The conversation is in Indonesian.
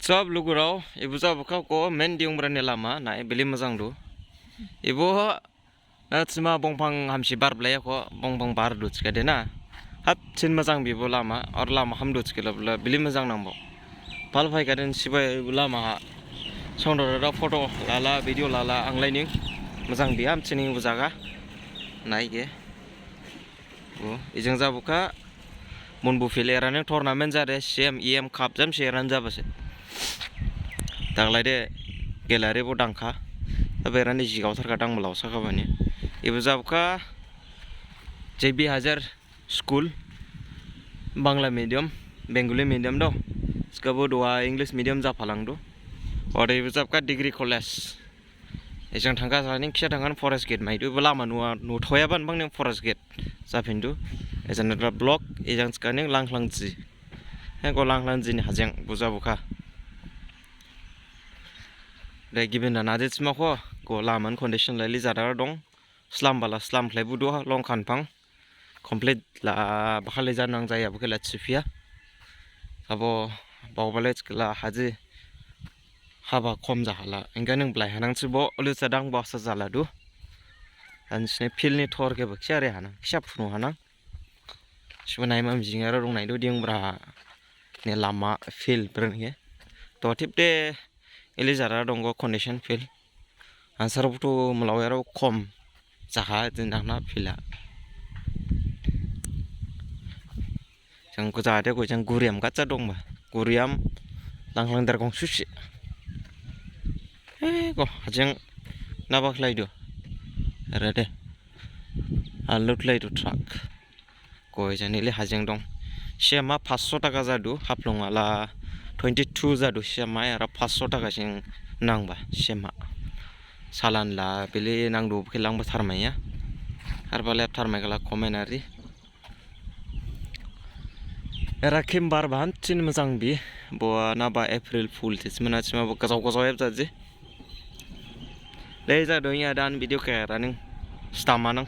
Sob lugurau, ibu sob kau ko men Diyungbra Ni Lama, na beli mazang do. Ibu na cuma bongpang hamsi bar belaya ko bongpang bar do cika dena. Hap cin mazang bibu lama, or lama ham do cika la beli mazang nambo. Pal pai kaden sibai ibu lama songdo da foto lala video lala anglaini mazang biam cini ibu jaga. Naik ye. Bu, ijeng jabuka munbu fileran yang tournament jade CM EM Cup jam seran jabase. Taglai de gelare bo dangka taberani jigaw thar kadang melaw sakabani ibu jabka JB Hajar school Bangla medium Bengali medium do skabo doa English medium japalang do ore ibu jabka degree college ejang thangka saning kisa thangan forest gate mai do lama nu thoyaban bangning forest gate japindu ejang block ejang skaning langlangji ko langlangji ni hajeng bujabuka Dah given dan ada cuma ko laman condition lali zadar dong slam bala slam play budu long kanpang complete la bakal lejar nang jaya bukan la cipia abo bawa balik la haji haba kom jahala enggak neng belai hanang cibo lu sedang bawa sejala du dan sini pil ni thor ke baksyare hanang siap punu hanang sebenarnya mam jingara dong nai du Diyungbra Ni Lama fil berengge to tip de Ili jara donggo condition fil ansar butuh melawero kom jaha jendangna fila jang ko jade ko jang guriam kaca dong ba guriam langlang dergong susi ko hajeng nabak lai do rade alut lai do truck ko jani le hajeng dong siama 500 taka jadu haplong ala 22 jadu siama ara 500 taka sing nangba siama salan la beli nang do khilang ba tharmaya harba lep tharmai kala komenari era kimbar ban chin mazang bi bo na ba April Fool tis mana chima bo kasaw kasaw ep jaji le ja donya dan video ka raning stamanang